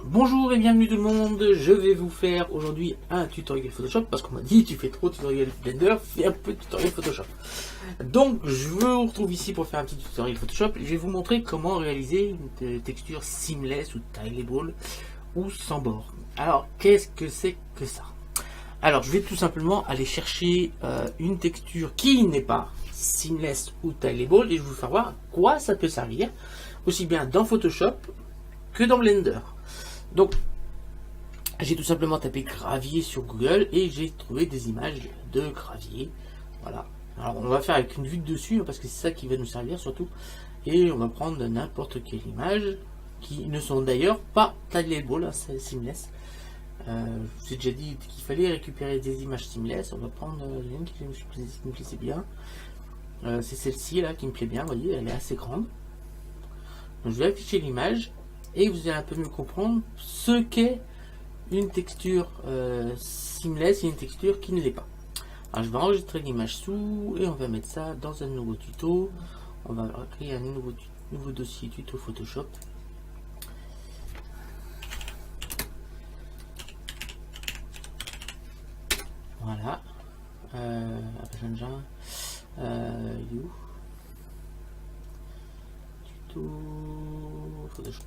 Bonjour et bienvenue tout le monde, je vais vous faire aujourd'hui un tutoriel Photoshop parce qu'on m'a dit tu fais trop de tutoriel Blender, fais un peu de tutoriel Photoshop. Donc je vous retrouve ici pour faire un petit tutoriel Photoshop. Je vais vous montrer comment réaliser une texture seamless ou tileable ou sans bord. Alors qu'est-ce que c'est que ça? Alors je vais tout simplement aller chercher une texture qui n'est pas seamless ou tileable et je vais vous faire voir à quoi ça peut servir aussi bien dans Photoshop que dans Blender. Donc, j'ai tout simplement tapé gravier sur Google et j'ai trouvé des images de gravier. Voilà. Alors, on va faire avec une vue de dessus parce que c'est ça qui va nous servir surtout. Et on va prendre n'importe quelle image qui ne sont d'ailleurs pas tileable, c'est seamless. Je vous ai déjà dit qu'il fallait récupérer des images seamless. On va prendre une qui me plaisait bien. C'est celle-ci là qui me plaît bien. Vous voyez, elle est assez grande. Donc, je vais afficher l'image. Et vous allez un peu mieux comprendre ce qu'est une texture seamless et une texture qui ne l'est pas. Alors je vais enregistrer l'image sous et on va mettre ça dans un nouveau tuto. On va créer un nouveau dossier tuto Photoshop. Voilà. You. Tuto Photoshop.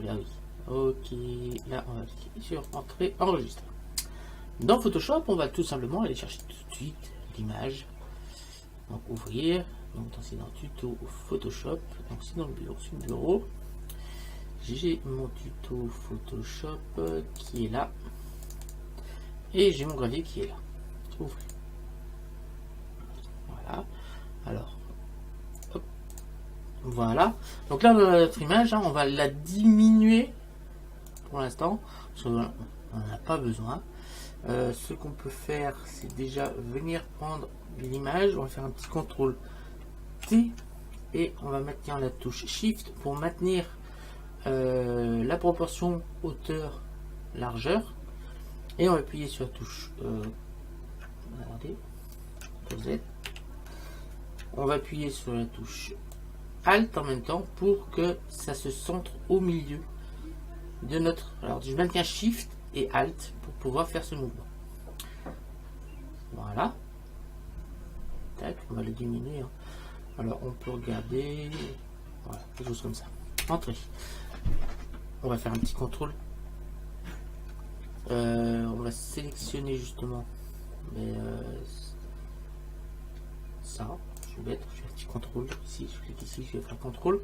Là oui. Ok, là on va cliquer sur entrée, enregistrer. Dans Photoshop, on va tout simplement aller chercher tout de suite l'image. Donc ouvrir, donc c'est dans tuto Photoshop, donc c'est dans le bureau, sur le bureau. J'ai mon tuto Photoshop qui est là. Et j'ai mon gravier qui est là. Ouvrir. Voilà. Alors. Voilà, donc là notre image, on va la diminuer pour l'instant, parce qu'on n'en a pas besoin. Ce qu'on peut faire, c'est déjà venir prendre l'image, on va faire un petit CTRL T et on va maintenir la touche Shift pour maintenir la proportion hauteur largeur et on va appuyer sur la touche Z. On va appuyer sur la touche Alt en même temps pour que ça se centre au milieu de notre. Alors je maintiens Shift et Alt pour pouvoir faire ce mouvement. Voilà. Tac, on va le diminuer. Alors on peut regarder. Voilà, quelque chose comme ça. Entrée. On va faire un petit contrôle. On va sélectionner justement ça. Je vais faire un petit contrôle ici, je clique ici, je vais faire contrôle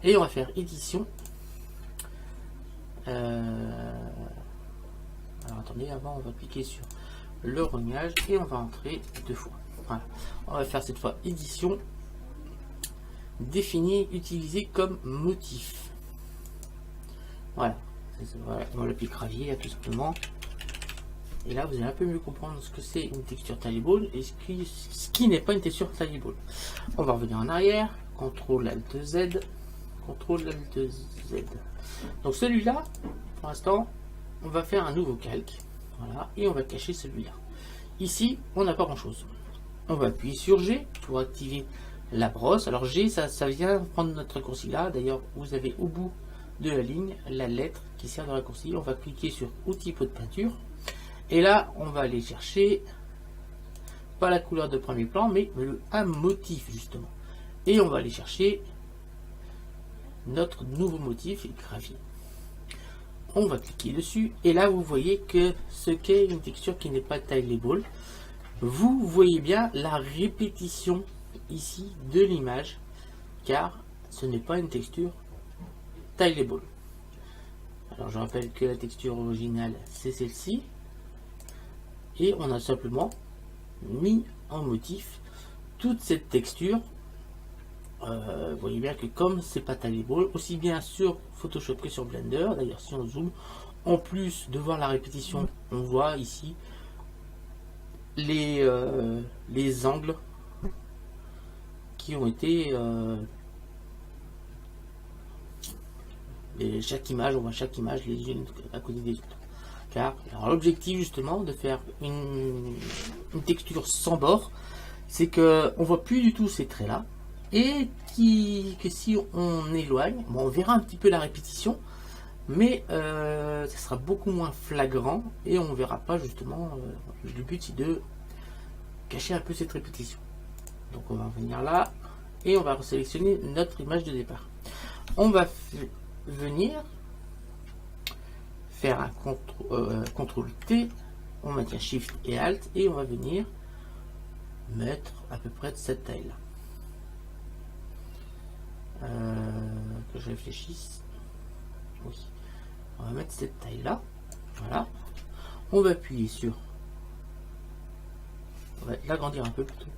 et on va faire édition. Alors attendez, avant on va cliquer sur le rognage et on va entrer deux fois. Voilà. On va faire cette fois édition, définir, utiliser comme motif. Voilà, on l'appuie gravier tout simplement. Et là, vous allez un peu mieux comprendre ce que c'est une texture tileable et ce qui n'est pas une texture tileable. On va revenir en arrière, CTRL ALT Z, CTRL ALT Z. Donc celui-là, pour l'instant, on va faire un nouveau calque. Voilà, et on va cacher celui-là. Ici, on n'a pas grand-chose. On va appuyer sur G pour activer la brosse. Alors G, ça vient prendre notre raccourci là. D'ailleurs, vous avez au bout de la ligne la lettre qui sert de raccourci. On va cliquer sur Outils pot de peinture. Et là, on va aller chercher, pas la couleur de premier plan, mais un motif justement. Et on va aller chercher notre nouveau motif, gravier. On va cliquer dessus, et là vous voyez que ce qu'est une texture qui n'est pas tileable. Vous voyez bien la répétition ici de l'image, car ce n'est pas une texture tileable. Alors je rappelle que la texture originale, c'est celle-ci. Et on a simplement mis en motif toute cette texture. Vous voyez bien que comme c'est pas tileable, aussi bien sur Photoshop que sur Blender, d'ailleurs si on zoome, en plus de voir la répétition, on voit ici les angles qui ont été chaque image, on voit chaque image les unes à côté des autres. Car l'objectif justement de faire une texture sans bord, c'est que on voit plus du tout ces traits là, et que si on éloigne, bon, on verra un petit peu la répétition, mais ça sera beaucoup moins flagrant et on verra pas justement. Le but c'est de cacher un peu cette répétition. Donc on va venir là et on va sélectionner notre image de départ. On va venir faire un CTRL T, on maintient Shift et Alt et on va venir mettre à peu près de cette taille là. Que je réfléchisse. Oui. On va mettre cette taille là. Voilà. On va appuyer sur. On va l'agrandir un peu plutôt.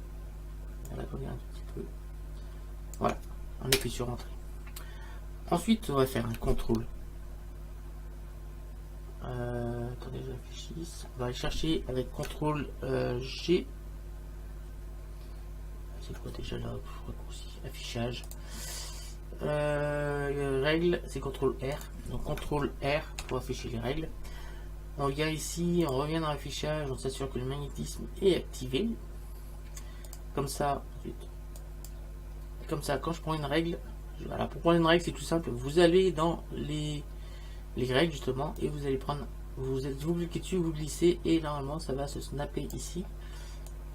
On va l'agrandir un petit peu. Voilà. On appuie sur Entrée. Ensuite, on va faire un contrôle. Attendez, je réfléchisse. On va aller chercher avec contrôle G. C'est quoi déjà là? Raccourci. Affichage. Règles, c'est CTRL R. Donc CTRL R pour afficher les règles. On vient ici, on revient dans l'affichage, on s'assure que le magnétisme est activé. Comme ça, ensuite. Comme ça, quand je prends une règle, voilà, pour prendre une règle, c'est tout simple. Vous allez dans les règles justement et vous allez prendre, vous cliquez dessus, vous glissez et normalement ça va se snapper ici.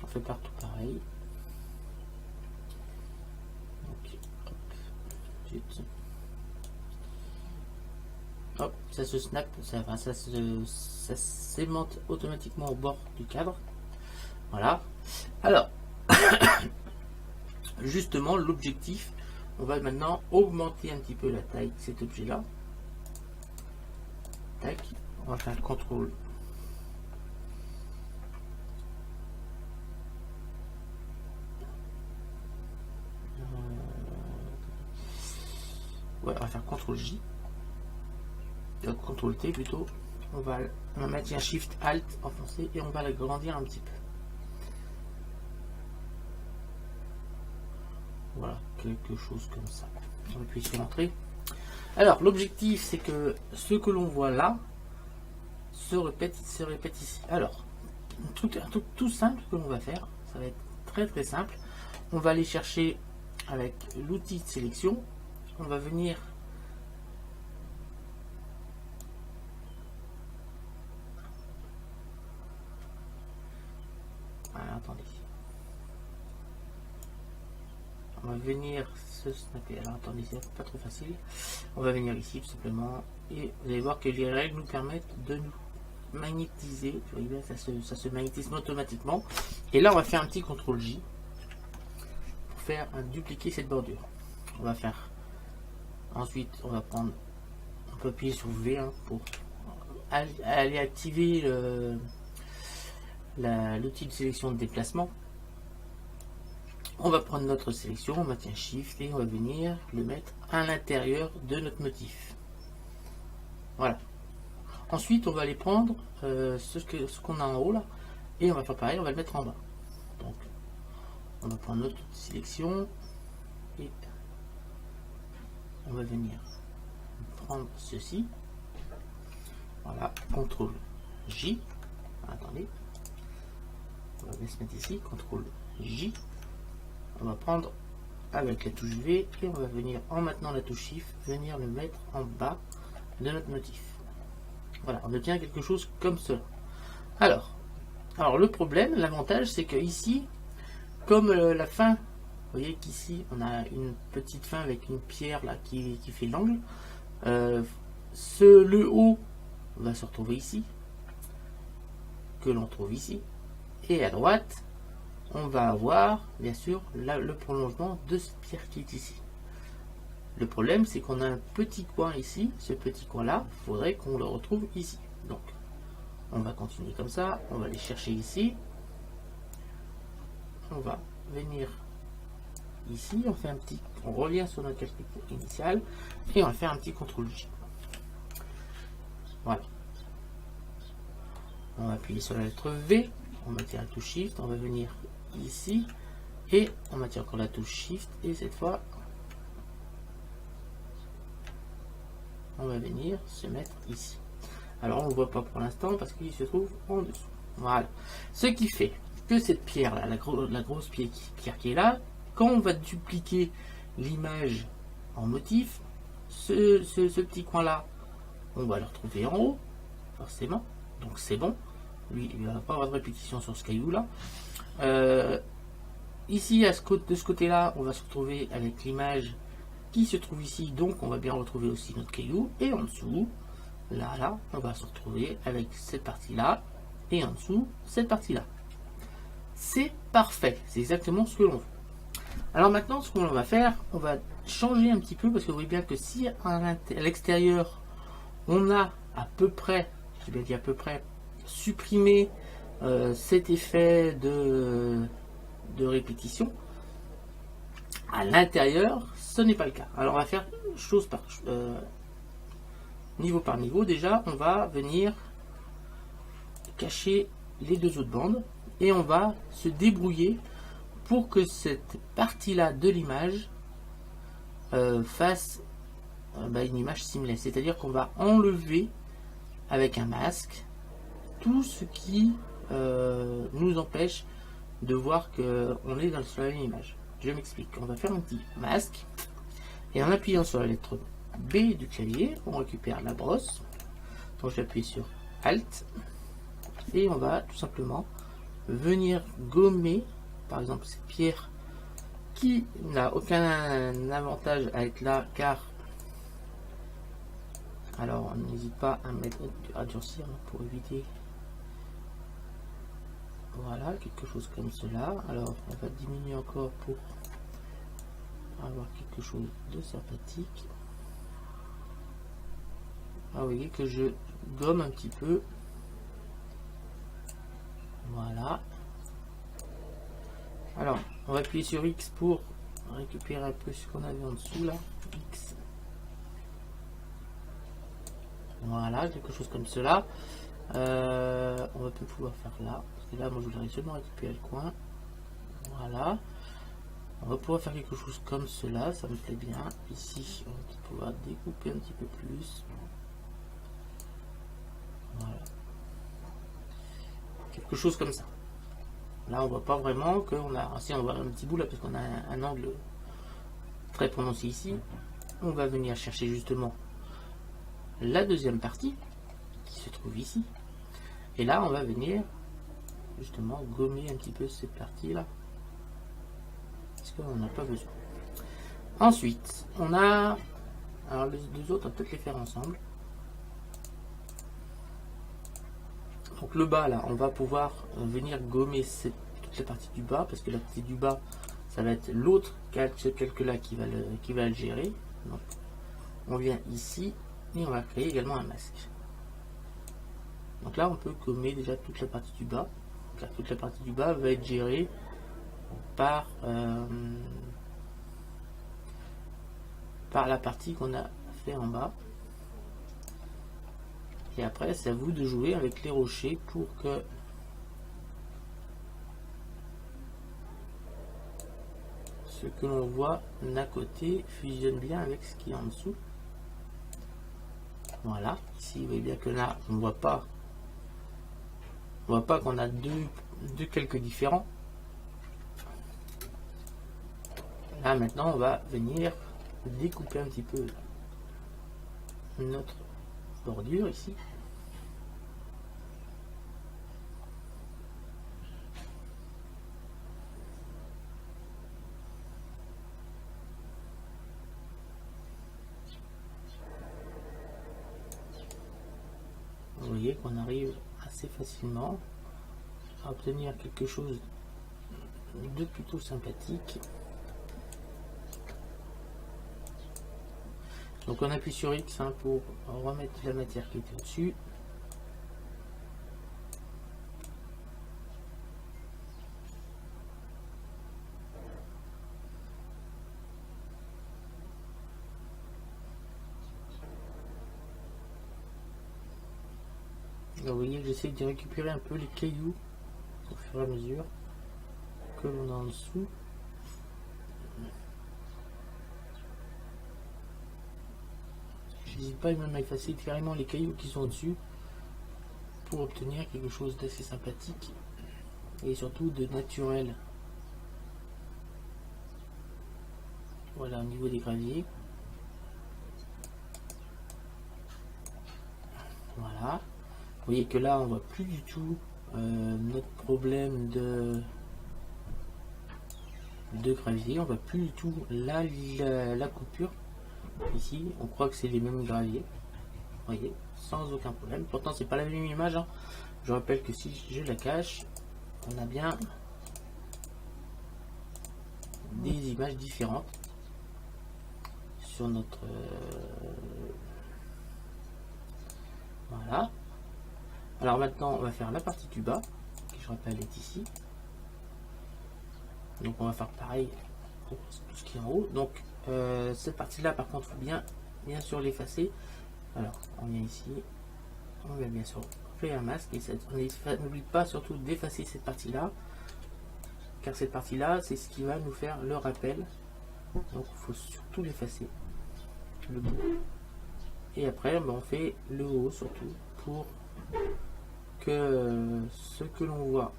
On fait partout pareil. Hop, ça se snap, ça s'aimante automatiquement au bord du cadre. Voilà. Alors, justement, l'objectif, on va maintenant augmenter un petit peu la taille de cet objet-là. Tac, on va faire un contrôle. Ouais, on va faire CTRL J. CTRL T plutôt. On va mettre un Shift Alt enfoncé et on va l'agrandir un petit peu. Voilà, quelque chose comme ça. On appuie sur Entrée. Alors, l'objectif, c'est que ce que l'on voit là se répète ici. Alors, un truc tout simple que l'on va faire, ça va être très très simple. On va aller chercher avec l'outil de sélection. On va venir attendez. On va venir se snapper. Alors attendez, c'est pas trop facile. On va venir ici tout simplement et vous allez voir que les règles nous permettent de nous magnétiser. Ça se magnétise automatiquement. Et là, on va faire un petit CTRL J pour faire dupliquer cette bordure. On va faire. Ensuite, on va prendre. On peut appuyer sur V pour aller activer l'outil de sélection de déplacement. On va prendre notre sélection, on maintient Shift et on va venir le mettre à l'intérieur de notre motif. Voilà. Ensuite, on va aller prendre ce qu'on a en haut là et on va faire pareil, on va le mettre en bas. Donc, on va prendre notre sélection et on va venir prendre ceci. Voilà, CTRL J. Attendez. On va se mettre ici, CTRL J. On va prendre avec la touche V et on va venir en maintenant la touche Shift, venir le mettre en bas de notre motif. Voilà, on obtient quelque chose comme cela. Alors le problème, l'avantage, c'est que ici, comme la fin, vous voyez qu'ici on a une petite fin avec une pierre là qui fait l'angle. Le haut va se retrouver ici, que l'on trouve ici, et à droite on va avoir bien sûr là, le prolongement de cette pierre qui est ici. Le problème, c'est qu'on a un petit coin ici, ce petit coin là, il faudrait qu'on le retrouve ici. Donc on va continuer comme ça, on va aller chercher ici, on va venir ici, on revient sur notre calcul initial et on va faire un petit CTRL J. Voilà. On va appuyer sur la lettre V, on maintient la touche Shift, on va venir ici et on maintient encore la touche Shift et cette fois on va venir se mettre ici. Alors on ne le voit pas pour l'instant parce qu'il se trouve en dessous. Voilà. Ce qui fait que cette pierre là, la grosse pierre qui est là, quand on va dupliquer l'image en motif, ce petit coin là, on va le retrouver en haut, forcément, donc c'est bon. Lui, il ne va pas avoir de répétition sur ce caillou là. Ici, de ce côté là, on va se retrouver avec l'image qui se trouve ici, donc on va bien retrouver aussi notre caillou. Et en dessous, là, on va se retrouver avec cette partie là, et en dessous, cette partie là. C'est parfait, c'est exactement ce que l'on veut. Alors maintenant, ce qu'on va faire, on va changer un petit peu, parce que vous voyez bien que si à l'extérieur, on a à peu près, j'ai bien dit à peu près, supprimé cet effet de répétition, à l'intérieur, ce n'est pas le cas. Alors on va faire chose par niveau par niveau. Déjà, on va venir cacher les deux autres bandes et on va se débrouiller pour que cette partie-là de l'image fasse une image seamless. C'est-à-dire qu'on va enlever avec un masque tout ce qui nous empêche de voir qu'on est sur la même image. Je m'explique. On va faire un petit masque et en appuyant sur la lettre B du clavier, on récupère la brosse. Donc je vais appuyer sur Alt et on va tout simplement venir gommer, par exemple, cette pierre qui n'a aucun avantage à être là, car alors on n'hésite pas à durcir pour éviter. Voilà, quelque chose comme cela. Alors on va diminuer encore pour avoir quelque chose de sympathique. Ah, vous voyez que je gomme un petit peu. Voilà. Alors on va appuyer sur X pour récupérer un peu ce qu'on avait en dessous là. X. Voilà, quelque chose comme cela. On va plus pouvoir faire là. Parce que là, moi je voudrais seulement récupérer le coin. Voilà. On va pouvoir faire quelque chose comme cela, ça me plaît bien. Ici, on va pouvoir découper un petit peu plus. Voilà. Quelque chose comme ça. Là, on voit pas vraiment qu'on a. Si on voit un petit bout là, parce qu'on a un angle très prononcé ici. On va venir chercher justement la deuxième partie qui se trouve ici. Et là, on va venir justement gommer un petit peu cette partie là. Parce qu'on n'a pas besoin. Ensuite, on a. Alors, les deux autres, on va peut-être les faire ensemble. Donc, le bas là, on va pouvoir venir gommer toutes les parties du bas. Parce que la partie du bas, ça va être l'autre calque là qui va le gérer. Donc, on vient ici et on va créer également un masque. Donc là, on peut gommer déjà toute la partie du bas. Car toute la partie du bas va être gérée par la partie qu'on a fait en bas. Et après, c'est à vous de jouer avec les rochers pour que ce que l'on voit d'un côté fusionne bien avec ce qui est en dessous. Voilà. Ici, vous voyez bien que là, on ne voit pas. On voit pas qu'on a deux calques différents. Là maintenant on va venir découper un petit peu notre bordure ici. Vous voyez qu'on arrive assez facilement à obtenir quelque chose de plutôt sympathique. Donc on appuie sur X pour remettre la matière qui était au-dessus. Vous voyez que j'essaie de récupérer un peu les cailloux au fur et à mesure que l'on a en dessous. N'hésite pas même à effacer carrément les cailloux qui sont dessus pour obtenir quelque chose d'assez sympathique et surtout de naturel. Voilà, au niveau des graviers. Voilà. Vous voyez que là, on voit plus du tout notre problème de gravier. On voit plus du tout la coupure. Ici, on croit que c'est les mêmes graviers. Vous voyez, sans aucun problème. Pourtant, c'est pas la même image. Hein. Je rappelle que si je la cache, on a bien des images différentes sur notre voilà. Alors maintenant on va faire la partie du bas qui, je rappelle, est ici. Donc on va faire pareil pour tout ce qui est en haut. Donc cette partie là par contre, il faut bien sûr l'effacer. Alors on vient ici, on va bien sûr faire un masque et on n'oublie pas surtout d'effacer cette partie là, car cette partie là c'est ce qui va nous faire le rappel. Donc il faut surtout l'effacer, le bout. Et après on fait le haut surtout pour que ce que l'on voit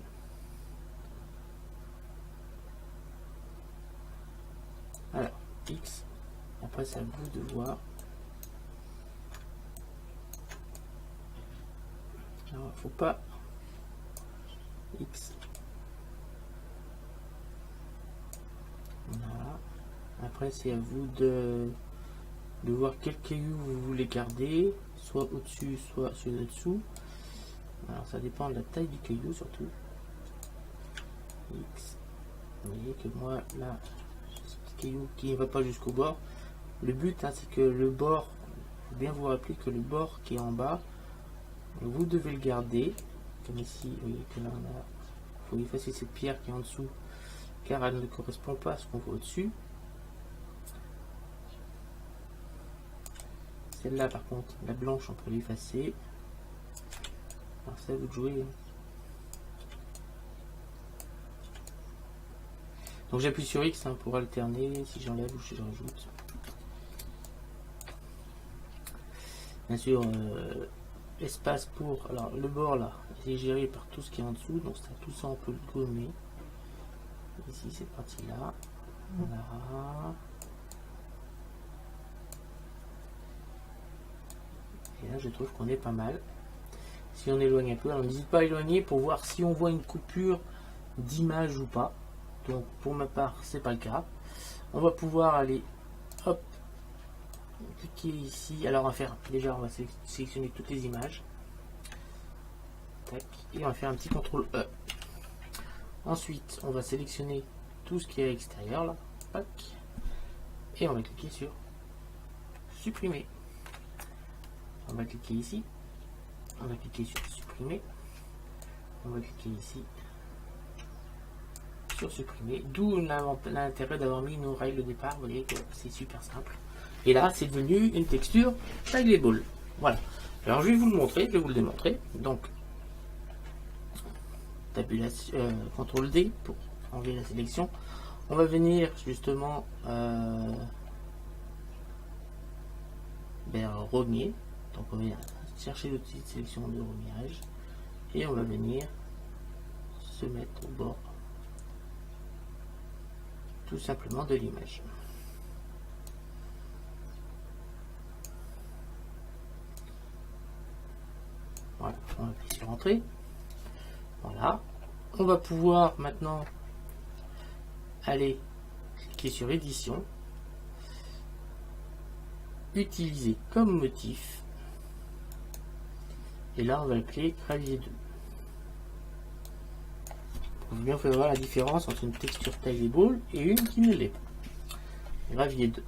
alors X, après c'est à vous de voir. Alors faut pas X, voilà. Après c'est à vous de voir quel caillou vous voulez garder, soit au-dessus, soit sur le dessous. Alors ça dépend de la taille du caillou surtout. X. Vous voyez que moi là, ce petit caillou qui ne va pas jusqu'au bord. Le but hein, c'est que le bord, il faut bien vous rappeler que le bord qui est en bas, vous devez le garder. Comme ici, vous voyez que là il faut effacer cette pierre qui est en dessous, car elle ne correspond pas à ce qu'on voit au-dessus. Celle-là par contre, la blanche, on peut l'effacer. Alors c'est à vous de jouer. Donc j'appuie sur X hein, pour alterner si j'enlève ou si je rajoute. Bien sûr, espace pour... Alors le bord là, c'est géré par tout ce qui est en dessous. Donc ça, tout ça on peut le gommer. Ici cette partie là. Voilà. Et là je trouve qu'on est pas mal. Si on éloigne un peu, alors n'hésite pas à éloigner pour voir si on voit une coupure d'image ou pas. Donc pour ma part c'est pas le cas. On va pouvoir aller hop, cliquer ici. Alors on va faire déjà, on va sélectionner toutes les images. Tac, et on va faire un petit CTRL E. Ensuite on va sélectionner tout ce qui est à l'extérieur là. Tac, et on va cliquer sur supprimer. On va cliquer ici. On va cliquer sur supprimer. On va cliquer ici sur supprimer. D'où l'intérêt d'avoir mis nos rails de départ. Vous voyez que c'est super simple. Et là, c'est devenu une texture taillable. Voilà. Alors, je vais vous le montrer. Je vais vous le démontrer. Donc, tabulation, CTRL D pour enlever la sélection. On va venir justement vers rogner. Donc, on va chercher le petit sélection de rognage et on va venir se mettre au bord tout simplement de l'image. Voilà, on appuie sur entrée. Voilà, on va pouvoir maintenant aller cliquer sur édition, utiliser comme motif. Et là, on va appeler gravier 2. Pour bien faire voir la différence entre une texture taillable et une qui ne l'est pas. Gravier 2.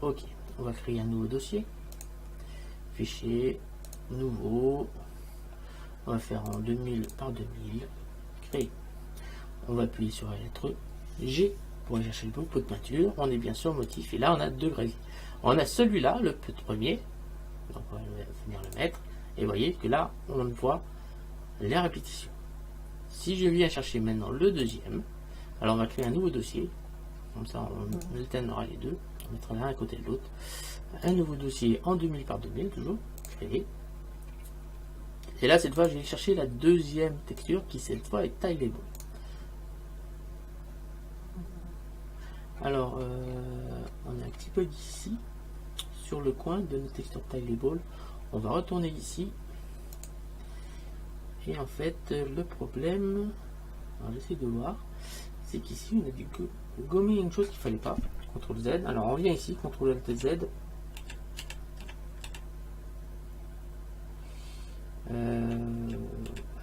Ok, on va créer un nouveau dossier. Fichier, nouveau. On va faire en 2000 par 2000. Créer. On va appuyer sur la lettre G pour aller chercher le pot de peinture. On est bien sûr motif. Et là, on a deux graviers. On a celui-là, le premier. Donc, on va venir le mettre. Et vous voyez que là, on voit la répétition. Si je viens chercher maintenant le deuxième, alors on va créer un nouveau dossier. Comme ça, on alternera les deux. On mettra l'un à côté de l'autre. Un nouveau dossier en 2000 par 2000, toujours. Créer. Et là, cette fois, je vais chercher la deuxième texture qui, cette fois, est taillable. Alors, retourner un petit peu d'ici, sur le coin de notre texture tileable. On va retourner ici. Et en fait, le problème, alors j'essaie de voir, c'est qu'ici on a dû gommer une chose qu'il fallait pas. CTRL Z. Alors on vient ici, CTRL Alt Z.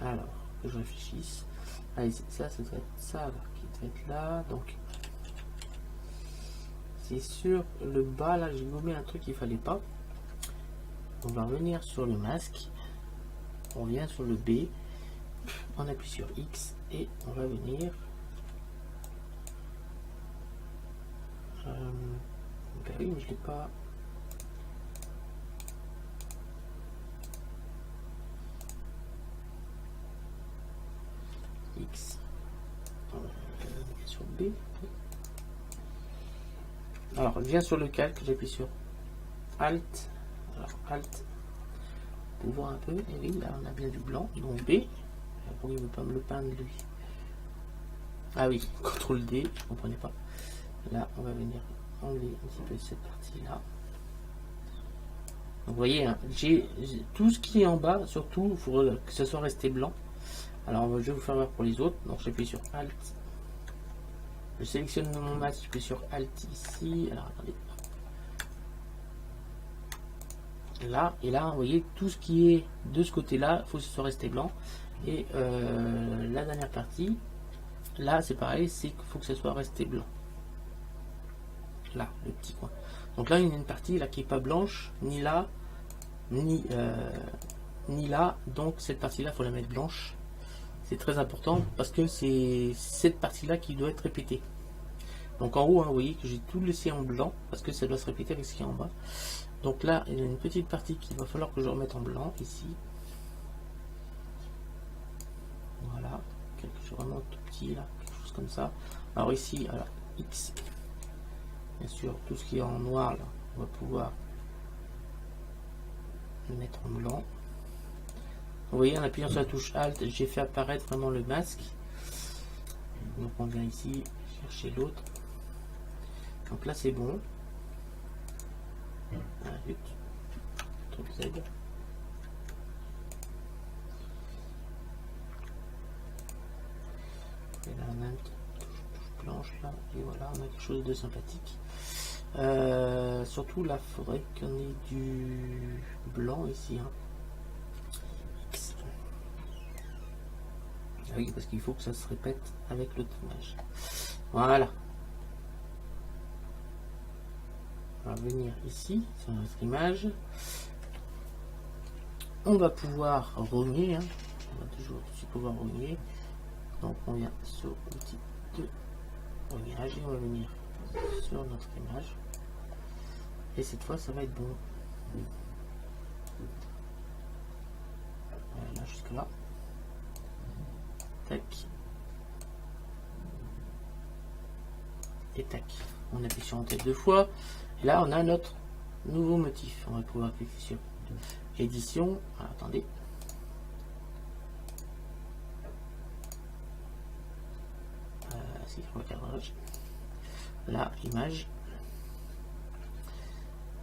Alors, que je réfléchisse. Allez, ça doit être ça là, qui doit être là. Donc, c'est sur le bas là, j'ai gommé un truc qu'il fallait pas. On va revenir sur le masque. On vient sur le B. On appuie sur X et on va venir. Ben oui, mais je l'ai pas. X. Sur B. Alors, viens sur le calque, j'appuie sur Alt. Alors, Alt. Pour voir un peu. Et oui, là, on a bien du blanc. Donc B. Pourquoi il ne veut pas me le peindre, lui? Ah oui, CTRL D, je ne comprenais pas. Là, on va venir enlever un petit peu cette partie-là. Donc, vous voyez, hein, j'ai tout ce qui est en bas, surtout, il faudrait que ce soit resté blanc. Alors, je vais vous faire voir pour les autres. Donc, j'appuie sur Alt. Je sélectionne mon masque, j'appuie sur Alt ici. Alors, attendez. Là, et là, vous voyez, tout ce qui est de ce côté-là, il faut que ce soit resté blanc. Et la dernière partie, là, c'est pareil, c'est qu'il faut que ce soit resté blanc. Là, le petit coin. Donc là, il y a une partie là qui est pas blanche, ni là, ni là. Donc cette partie-là, il faut la mettre blanche. C'est très important parce que c'est cette partie-là qui doit être répétée. Donc en haut, hein, vous voyez que j'ai tout laissé en blanc parce que ça doit se répéter avec ce qui est en bas. Donc là, il y a une petite partie qu'il va falloir que je remette en blanc ici. Voilà, quelque chose vraiment tout petit là, quelque chose comme ça. Alors ici, alors X, bien sûr, tout ce qui est en noir là, on va pouvoir le mettre en blanc. Vous voyez, en appuyant sur la touche Alt, j'ai fait apparaître vraiment le masque. Donc on vient ici chercher l'autre. Donc là c'est bon. Z. Et là on a une touche blanche là, et voilà, on a quelque chose de sympathique. Surtout là, il faudrait qu'on ait du blanc ici. Hein. X. Oui, parce qu'il faut que ça se répète avec l'autre image. Voilà. On va venir ici sur notre image. On va pouvoir rogner. Hein. On va toujours pouvoir rogner. Donc on vient sur l'outil de rognage et on va venir sur notre image. Et cette fois ça va être bon. Voilà, jusque là. Tac. Et tac. On appuie sur Entrée deux fois. Et là on a notre nouveau motif. On va pouvoir cliquer sur édition. Alors, attendez. Recadrage. Là, image.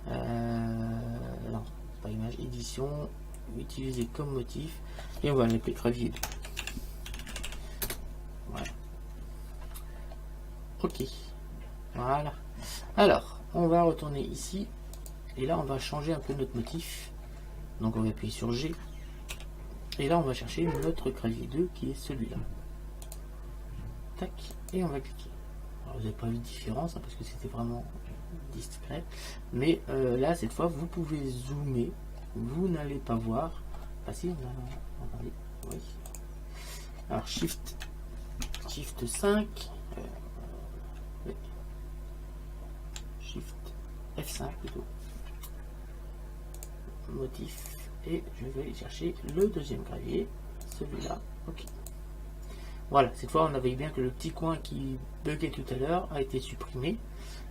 Non, pas image, édition, utiliser comme motif. Et on va l'appeler clavier 2. Voilà. Ok. Voilà. Alors, on va retourner ici. Et là, on va changer un peu notre motif. Donc, on va appuyer sur G. Et là, on va chercher notre clavier 2 qui est celui-là. Tac. Et on va cliquer. Alors, vous n'avez pas vu de différence hein, parce que c'était vraiment discret. Mais là, cette fois, vous pouvez zoomer. Vous n'allez pas voir. Ah si, on a... Attendez. Oui. Alors, Shift 5. Oui. Shift F5 plutôt. Motif. Et je vais aller chercher le deuxième clavier. Celui-là. Ok. Voilà, cette fois on avait bien que le petit coin qui buguait tout à l'heure a été supprimé.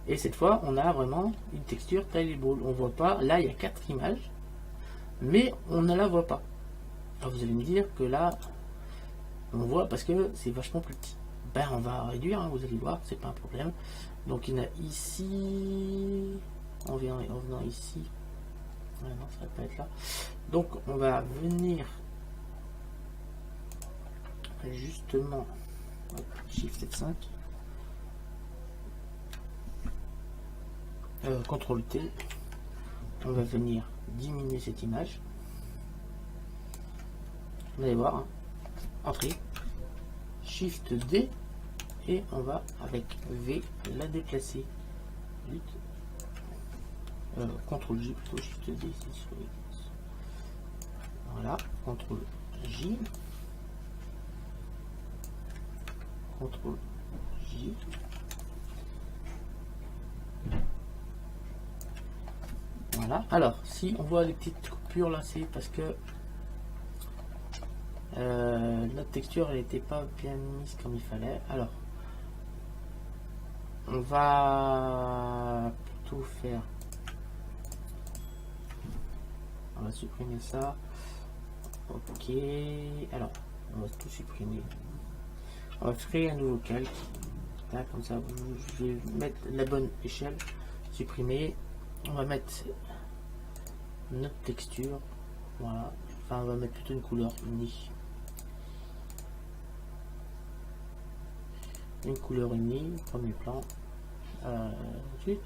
Et cette fois on a vraiment une texture tileable. On voit pas, là il y a 4 images, mais on ne la voit pas. Alors vous allez me dire que là, on voit parce que c'est vachement plus petit. ben on va réduire, hein, vous allez voir, c'est pas un problème. Donc il y en a ici, en venant ici, ouais, non, ça va pas être là. Donc on va venir justement, hop, Shift F5, CTRL T, on va venir diminuer cette image. Vous allez voir, hein, entrée, Shift D, et on va avec V la déplacer. CTRL J plutôt, Shift D, voilà, CTRL J, CTRL J. Voilà, alors si on voit les petites coupures là, c'est parce que notre texture elle n'était pas bien mise comme il fallait. Alors on va plutôt faire, on va supprimer ça. Ok, alors on va tout supprimer, on va créer un nouveau calque là, comme ça je vais mettre la bonne échelle, supprimer, on va mettre notre texture, voilà, enfin on va mettre plutôt une couleur unie, premier plan, ensuite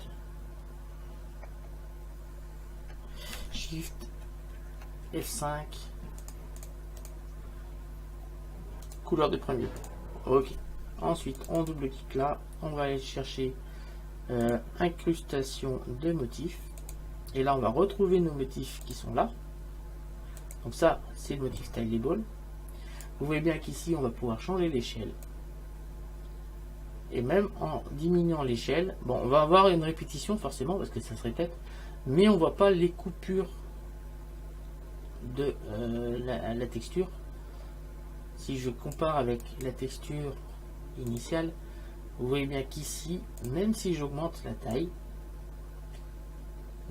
Shift F5, couleur de premier plan. Ok, ensuite on double-clique là, on va aller chercher incrustation de motifs, et là on va retrouver nos motifs qui sont là. Donc ça c'est le motif Stylable. Vous voyez bien qu'ici on va pouvoir changer l'échelle, et même en diminuant l'échelle, bon on va avoir une répétition forcément parce que ça se répète, mais on voit pas les coupures de la texture. Si je compare avec la texture initiale, vous voyez bien qu'ici, même si j'augmente la taille,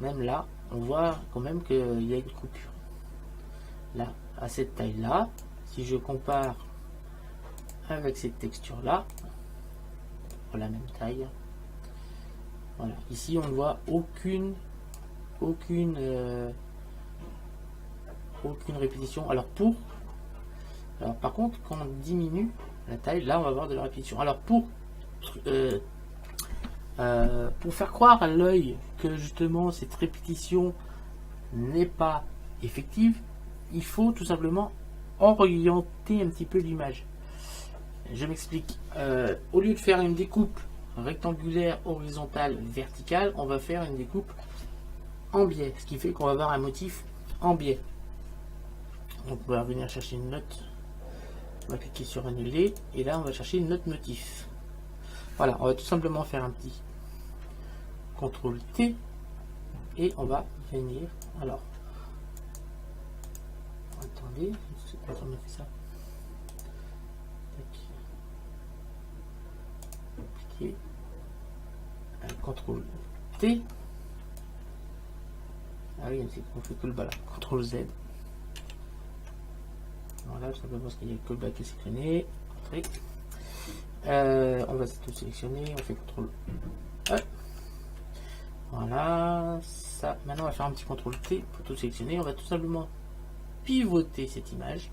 même là on voit quand même qu'il y a une coupure là à cette taille là. Si je compare avec cette texture là, pour la même taille, voilà, ici on ne voit aucune répétition. Alors par contre quand on diminue la taille, là on va avoir de la répétition. Alors pour faire croire à l'œil que justement cette répétition n'est pas effective, il faut tout simplement orienter un petit peu l'image. Je m'explique. Au lieu de faire une découpe rectangulaire, horizontale, verticale, on va faire une découpe en biais, ce qui fait qu'on va avoir un motif en biais. Donc on va venir chercher une note, on va cliquer sur annuler, et là on va chercher une note motif. Voilà, on va tout simplement faire un petit CTRL T, et on va venir, alors attendez, je sais pas si on a fait ça. Cliquer, CTRL T, ah oui, on fait que le bas là, CTRL Z. Voilà, tout simplement parce qu'il y a que le bas qui est sélectionné. On va tout sélectionner, on fait CTRL E. Voilà, ça. Maintenant on va faire un petit CTRL T pour tout sélectionner. On va tout simplement pivoter cette image.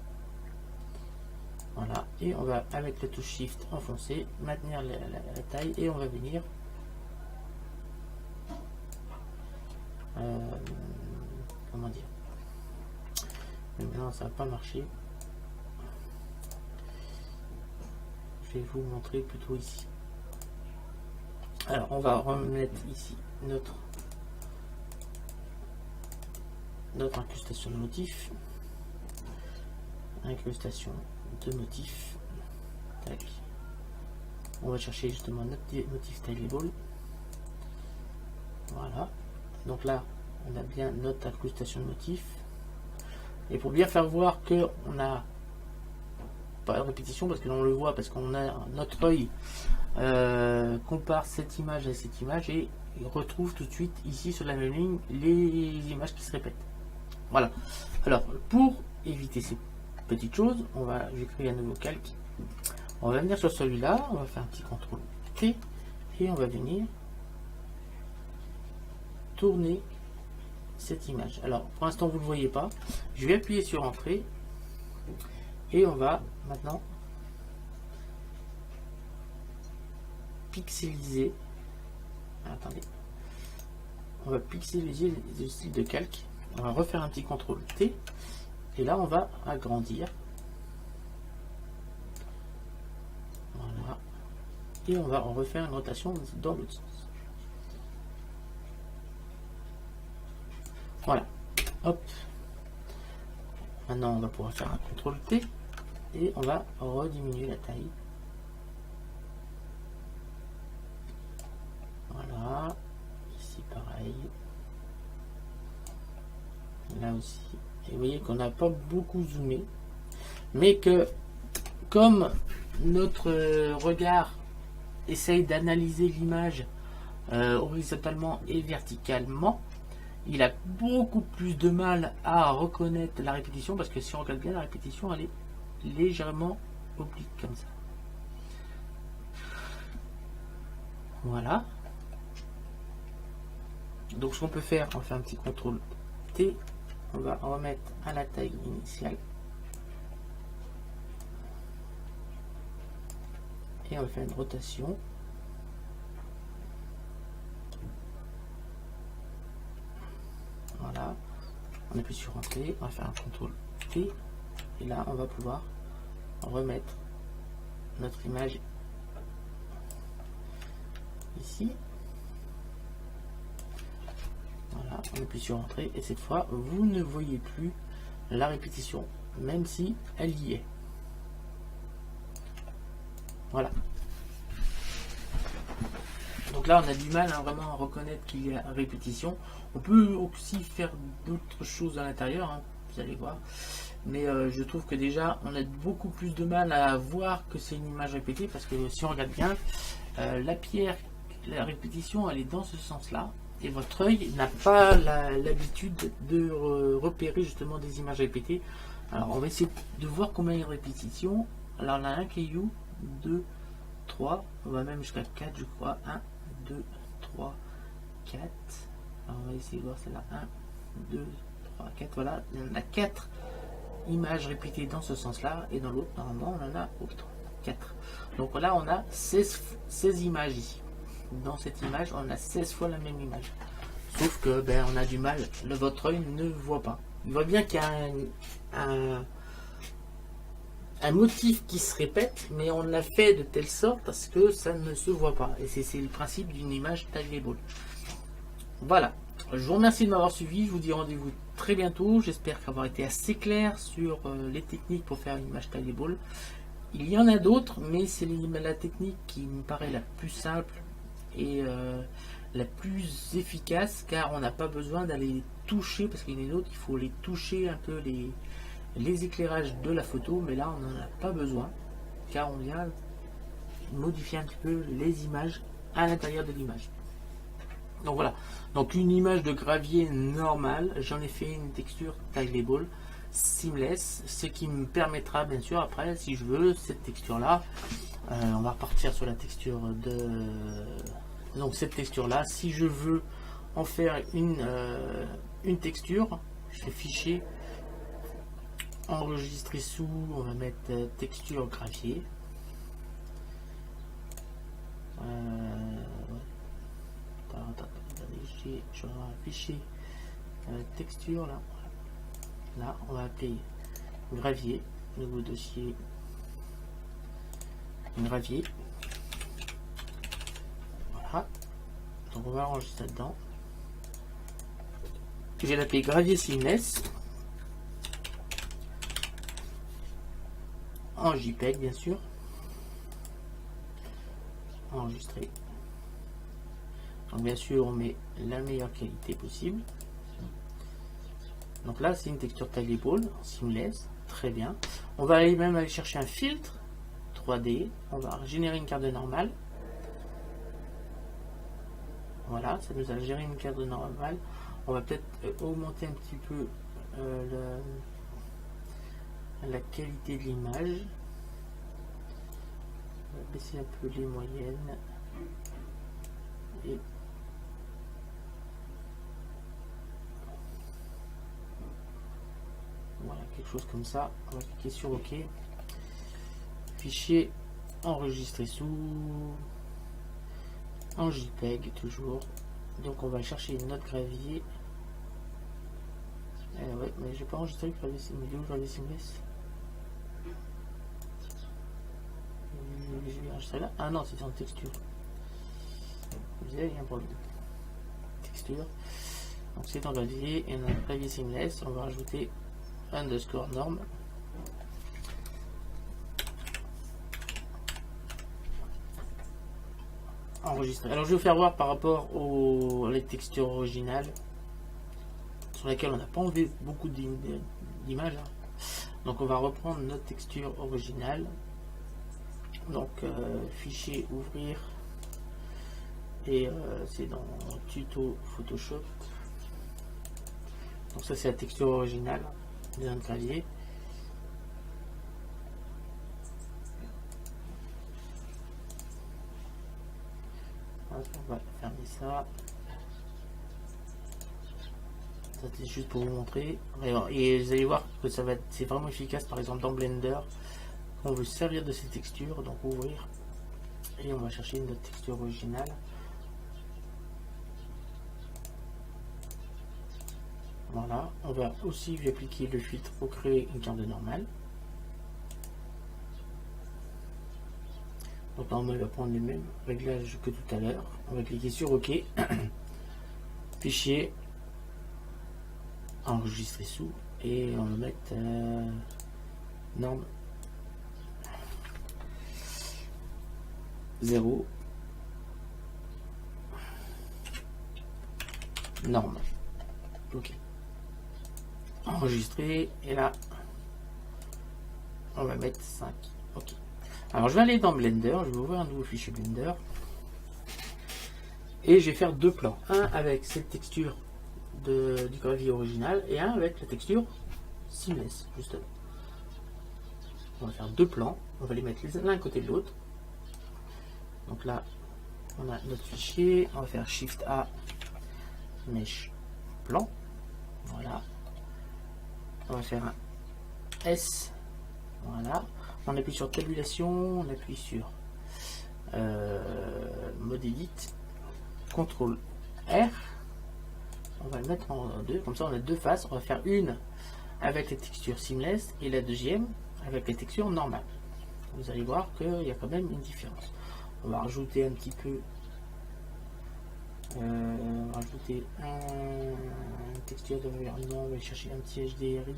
Voilà, et on va avec la touche Shift enfoncer, maintenir la taille, et on va venir comment dire, mais maintenant ça va pas marcher. Je vais vous montrer plutôt ici. Alors on va remettre ici notre incrustation de motif, incrustation de motif. Tac. On va chercher justement notre motif Stylable. Voilà, donc là on a bien notre incrustation de motif, et pour bien faire voir que on a pas de répétition, parce que l'on le voit, parce qu'on a notre œil compare cette image à cette image, et il retrouve tout de suite ici sur la même ligne les images qui se répètent. Voilà, alors pour éviter ces petites choses, je vais créer un nouveau calque, On va venir sur celui-là, on va faire un petit contrôle T et on va venir tourner cette image. Alors pour l'instant vous ne le voyez pas, je vais appuyer sur entrée et on va maintenant pixeliser. Attendez, on va pixeliser le style de calque. On va refaire un petit contrôle T et là on va agrandir. Voilà, et on va en refaire une rotation dans l'autre sens. Voilà, hop. Maintenant on va pouvoir faire un contrôle T et on va rediminuer la taille. Voilà, ici pareil, là aussi. Et vous voyez qu'on n'a pas beaucoup zoomé, mais que comme notre regard essaye d'analyser l'image horizontalement et verticalement, il a beaucoup plus de mal à reconnaître la répétition, parce que si on regarde bien, la répétition elle est légèrement oblique comme ça. Voilà. Donc ce qu'on peut faire, on fait un petit contrôle T, on va remettre à la taille initiale et on va faire une rotation. Voilà, on appuie sur entrée, on va faire un contrôle T et là on va pouvoir remettre notre image ici. Voilà, on appuie sur entrée et cette fois vous ne voyez plus la répétition, même si elle y est. Voilà. Donc là on a du mal à vraiment reconnaître qu'il y a répétition. On peut aussi faire d'autres choses à l'intérieur, hein, vous allez voir. Mais je trouve que déjà on a beaucoup plus de mal à voir que c'est une image répétée, parce que si on regarde bien, la pierre, la répétition elle est dans ce sens là. Et votre œil n'a pas l'habitude de repérer justement des images répétées. Alors on va essayer de voir combien il y a de répétitions. Alors on a un caillou, 2, 3, on va même jusqu'à 4 je crois. 1, 2, 3, 4. Alors on va essayer de voir celle-là. 1, 2, 3, 4. Voilà, il y en a 4 images répétées dans ce sens-là. Et dans l'autre, normalement, on en a autre 4. Donc là, on a 16 images ici. Dans cette image, on a 16 fois la même image. Sauf que on a du mal, votre œil ne voit pas. Il voit bien qu'il y a un motif qui se répète, mais on l'a fait de telle sorte à ce que ça ne se voit pas. Et c'est le principe d'une image taillable. Voilà. Je vous remercie de m'avoir suivi. Je vous dis rendez-vous très bientôt. J'espère avoir été assez clair sur les techniques pour faire une image taillable. Il y en a d'autres, mais c'est la technique qui me paraît la plus simple et la plus efficace, car on n'a pas besoin d'aller toucher, parce qu'il y en a d'autres, il faut les toucher un peu les éclairages de la photo, mais là on n'en a pas besoin, car on vient modifier un petit peu les images à l'intérieur de l'image. Donc voilà, donc une image de gravier normale, j'en ai fait une texture taillable seamless, ce qui me permettra bien sûr après, si je veux cette texture là, on va repartir sur la texture de donc cette texture là, si je veux en faire une texture, je fais fichier, enregistrer sous, on va mettre texture gravier, je vais avoir un fichier texture là. Là, on va appeler gravier, nouveau dossier, gravier. Voilà. Donc on va enregistrer là-dedans. Je vais l'appeler gravier seamless. En JPEG bien sûr. Enregistrer. Donc bien sûr on met la meilleure qualité possible. Donc là c'est une texture taillable seamless, très bien. On va même aller chercher un filtre 3D, on va générer une carte de normale. Voilà, ça nous a géré une carte de normale. On va peut-être augmenter un petit peu la qualité de l'image. va baisser un peu les moyennes. Et voilà, quelque chose comme ça. On va cliquer sur OK. Fichier enregistré sous en JPEG toujours. Donc on va chercher une note gravier. Ouais, mais j'ai pas enregistré le gravier seamless. Je vais enregistrer là. Ah non, c'est en texture. Vous avez un problème. Texture. Donc c'est dans gravier et dans gravier seamless. On va rajouter underscore norme. Enregistrer. Alors je vais vous faire voir par rapport aux les textures originales sur lesquelles on n'a pas enlevé beaucoup d'images. Donc on va reprendre notre texture originale. Donc fichier ouvrir et c'est dans tuto Photoshop. Donc ça c'est la texture originale d'un clavier. On va fermer ça. Ça c'est juste pour vous montrer. Et vous allez voir que ça va être, c'est vraiment efficace par exemple dans Blender. On veut servir de ces textures, donc ouvrir. Et on va chercher notre texture originale. Voilà, on va aussi lui appliquer le filtre pour créer une carte normale. Donc normalement il va prendre les mêmes réglages que tout à l'heure. On va cliquer sur OK. Fichier, enregistrer sous, et on va mettre norme 0 norme. OK. Enregistrer, et là on va mettre 5. OK. Alors je vais aller dans Blender, je vais ouvrir un nouveau fichier Blender et je vais faire deux plans, un avec cette texture du gravier original et un avec la texture seamless justement. On va faire deux plans, on va les mettre l'un à côté de l'autre. Donc là on a notre fichier, on va faire Shift A, Mesh, plan, voilà. On va faire un S, voilà. On appuie sur tabulation, on appuie sur mode edit, CTRL R, on va le mettre en deux, comme ça on a deux faces. On va faire une avec les textures seamless et la deuxième avec les textures normales. Vous allez voir qu'il y a quand même une différence. On va rajouter un petit peu, rajouter une texture d'environnement, on va chercher un petit HDRI.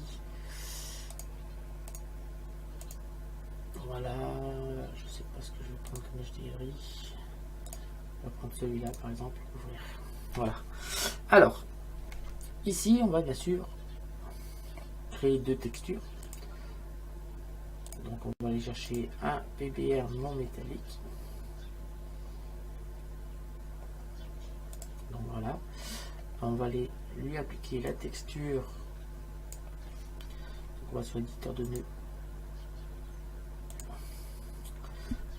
Voilà, je sais pas ce que je vais prendre comme HDRI. On va prendre celui-là par exemple, ouvrir. Voilà. Alors, ici on va bien sûr créer deux textures. Donc on va aller chercher un PBR non métallique. Donc voilà. On va aller lui appliquer la texture. Donc on va sur l'éditeur de nœuds.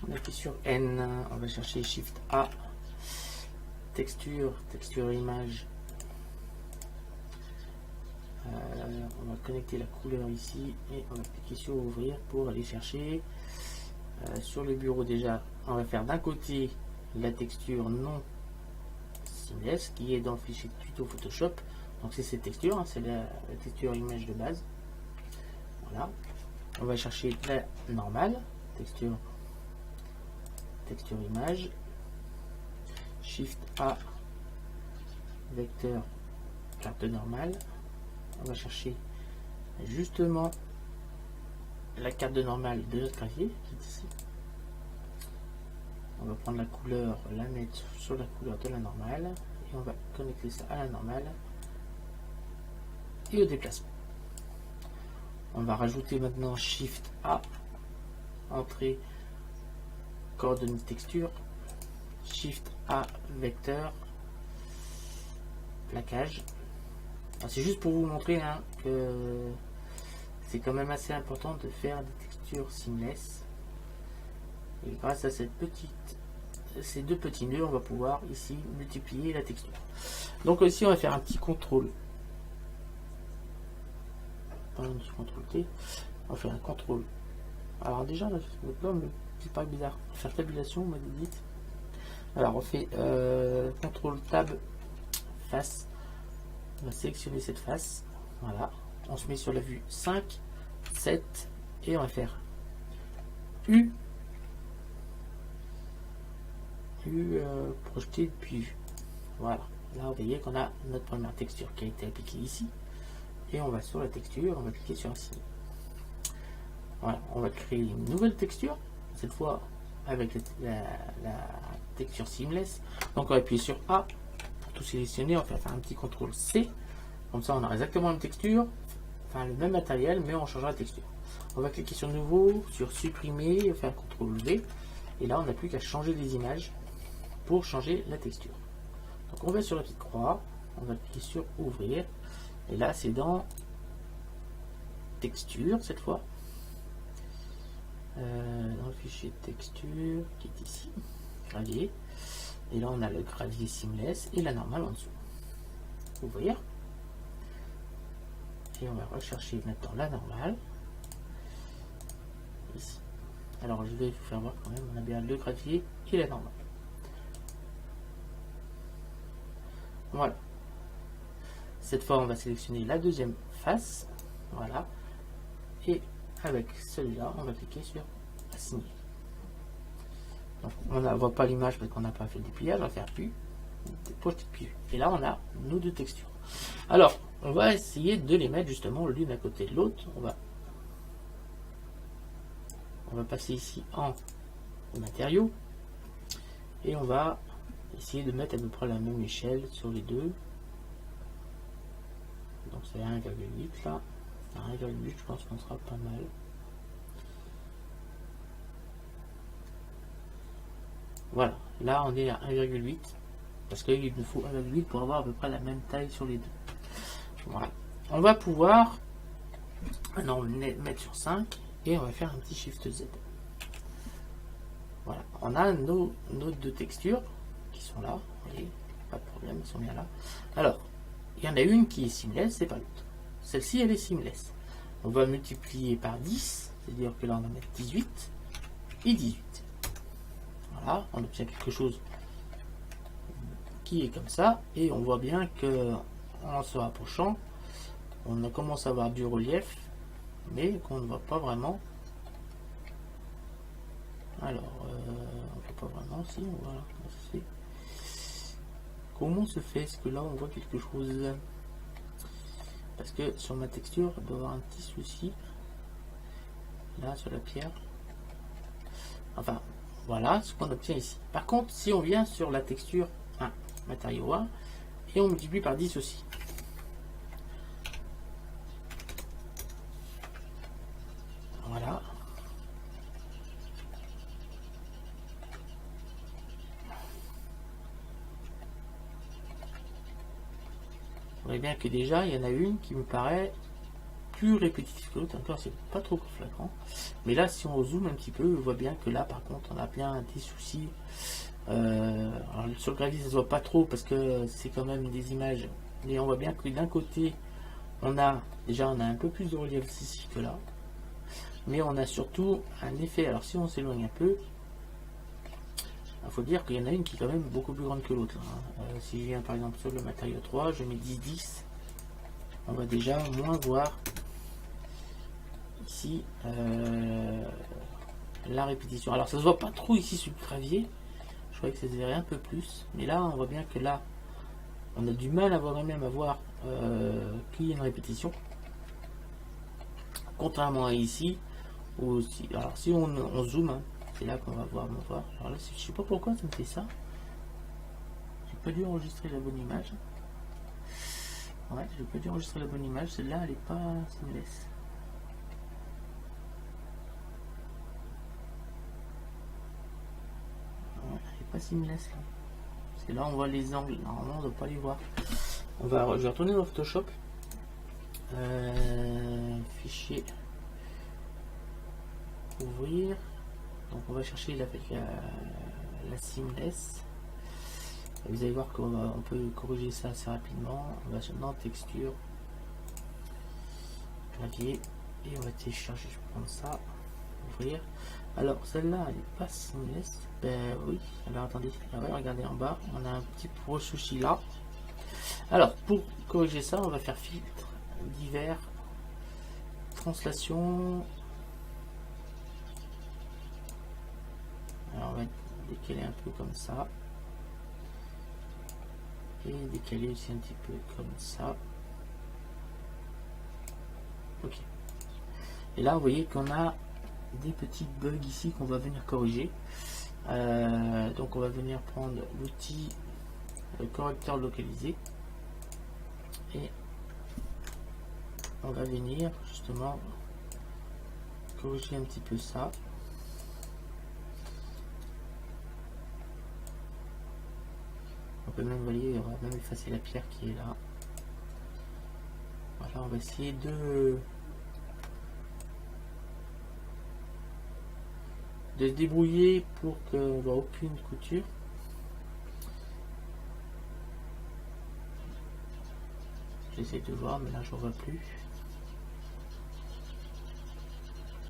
On appuie sur N, on va chercher Shift A, texture, texture image. On va connecter la couleur ici et on va cliquer sur ouvrir pour aller chercher sur le bureau. Déjà on va faire d'un côté la texture non seamless qui est dans le fichier tuto Photoshop. Donc c'est cette texture, hein, c'est la texture image de base. Voilà. On va chercher la normale, texture image, Shift A, vecteur, carte normale. On va chercher justement la carte de normale de notre clavier qui est ici. On va prendre la couleur, la mettre sur la couleur de la normale et on va connecter ça à la normale et au déplacement. On va rajouter maintenant Shift A, entrée, coordonnées texture, Shift A, vecteur, plaquage. C'est juste pour vous montrer hein, que c'est quand même assez important de faire des textures seamless. Et grâce à ces deux petits nœuds, on va pouvoir ici multiplier la texture. Donc ici, on va faire un petit contrôle. Pardon, contrôle T. On va faire un contrôle. Alors déjà, là, c'est pas bizarre. On va faire tabulation, on m'a dit. Alors on fait contrôle tab face. On va sélectionner cette face. Voilà. On se met sur la vue 5, 7 et on va faire U. Projeté depuis vue. Voilà. Là, vous voyez qu'on a notre première texture qui a été appliquée ici. Et on va sur la texture, on va cliquer sur un signe. Voilà. On va créer une nouvelle texture. Cette fois avec la texture seamless. Donc on va appuyer sur A pour tout sélectionner. On va faire un petit contrôle C. Comme ça, on a exactement la même texture. Enfin, le même matériel, mais on changera la texture. On va cliquer sur nouveau, sur supprimer, on va faire CTRL V. Et là, on n'a plus qu'à changer les images pour changer la texture. Donc, on va sur la petite croix, on va cliquer sur ouvrir. Et là, c'est dans texture cette fois. Dans le fichier texture qui est ici, gravier. Et là, on a le gravier seamless et la normale en dessous. Ouvrir. Et on va rechercher maintenant la normale. Ici. Alors je vais vous faire voir quand même, on a bien le gravier et la normale. Voilà. Cette fois on va sélectionner la deuxième face. Voilà. Et avec celui-là, on va cliquer sur assigner. Donc on ne voit pas l'image parce qu'on n'a pas fait le dépliage, on va faire U. Et là on a nos deux textures. Alors, on va essayer de les mettre justement l'une à côté de l'autre. On va passer ici en matériaux et on va essayer de mettre à peu près la même échelle sur les deux. Donc c'est 1,8 là. À 1,8 je pense qu'on sera pas mal. Voilà, là on est à 1,8 parce qu'il nous faut 1,8 pour avoir à peu près la même taille sur les deux. Voilà. On va pouvoir maintenant mettre sur 5 et on va faire un petit Shift Z. Voilà. On a nos deux textures qui sont là. Vous voyez, pas de problème, ils sont bien là. Alors, il y en a une qui est seamless, c'est pas l'autre. Celle-ci, elle est seamless. On va multiplier par 10, c'est-à-dire que là, on va mettre 18 et 18. Voilà, on obtient quelque chose qui est comme ça. Et on voit bien que en se rapprochant, on commence à avoir du relief, mais qu'on ne voit pas vraiment. Alors, on ne voit pas vraiment, si, on voit là, comment ça se fait. Comment se fait ce que là on voit quelque chose? Parce que sur ma texture, il doit y avoir un petit souci. Là, sur la pierre. Enfin, voilà ce qu'on obtient ici. Par contre, si on vient sur la texture 1, matériau 1, et on multiplie par 10 aussi. Voilà. Vous voyez bien que déjà, il y en a une qui me paraît plus répétitive que l'autre. Encore, c'est pas trop flagrant. Mais là, si on zoome un petit peu, on voit bien que là, par contre, on a bien des soucis. Alors, sur le gravier, ça se voit pas trop parce que c'est quand même des images. Mais on voit bien que d'un côté, on a un peu plus de relief ici que là. Mais on a surtout un effet. Alors, si on s'éloigne un peu, il faut dire qu'il y en a une qui est quand même beaucoup plus grande que l'autre. Si je viens par exemple sur le matériau 3, je mets 10-10, on va déjà moins voir ici la répétition. Alors ça se voit pas trop ici sur le clavier, je croyais que ça se verrait un peu plus, mais là on voit bien que là on a du mal à voir même à voir qu'il y a une répétition, contrairement à ici où alors si on zoome, hein, c'est là qu'on va voir. Alors là, je sais pas pourquoi ça me fait ça. J'ai pas dû enregistrer la bonne image. Ouais, j'ai pas dû enregistrer la bonne image. Celle-là, elle est pas seamless. Ouais, elle est pas seamless là. Parce que là, on voit les angles. Normalement, on ne doit pas les voir. Je vais retourner dans Photoshop. Fichier. Ouvrir. Donc on va chercher la seamless. Et vous allez voir qu'on peut corriger ça assez rapidement. On va dans texture, clavier, et on va télécharger. Je vais prendre ça, ouvrir. Alors celle-là elle n'est pas seamless. Ben oui, alors attendez, regardez en bas, on a un petit souci là. Alors pour corriger ça, on va faire filtre, divers, translation. Alors on va décaler un peu comme ça. Et décaler aussi un petit peu comme ça. Ok. Et là vous voyez qu'on a des petits bugs ici qu'on va venir corriger. Donc on va venir prendre l'outil correcteur localisé et on va venir justement corriger un petit peu ça. On peut même, voyez, on va même effacer la pierre qui est là. Voilà, on va essayer de se débrouiller pour qu'on ne voit aucune couture. J'essaie de voir, mais là je ne vois plus.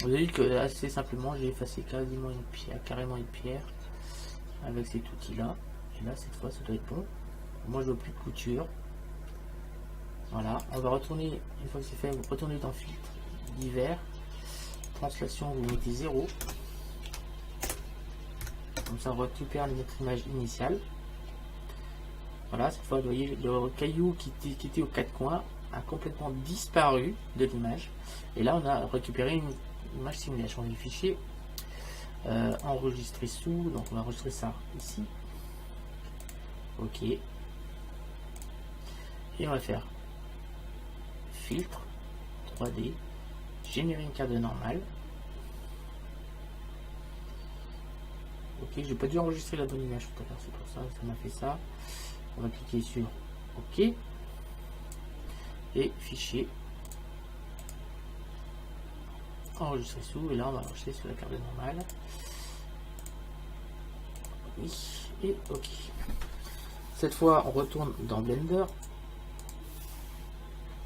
Vous avez vu que assez simplement j'ai effacé quasiment une pierre, carrément une pierre avec cet outil là. Et là cette fois ça doit être bon. Moi je vois plus de couture. Voilà, on va retourner, une fois que c'est fait, vous retournez dans filtre, divers, translation, vous mettez 0. Comme ça on récupère notre image initiale. Voilà, cette fois vous voyez le caillou qui était aux quatre coins a complètement disparu de l'image. Et là on a récupéré une image similaire. Je change le fichier, enregistrer sous, donc on va enregistrer ça ici. Ok. Et on va faire filtre 3D, générer une carte normale. Ok, j'ai pas dû enregistrer la bonne image tout à l'heure, c'est pour ça que ça m'a fait ça. On va cliquer sur OK et fichier, enregistrer sous, et là on va enregistrer sur la carte normale. Oui, et OK. Cette fois on retourne dans Blender.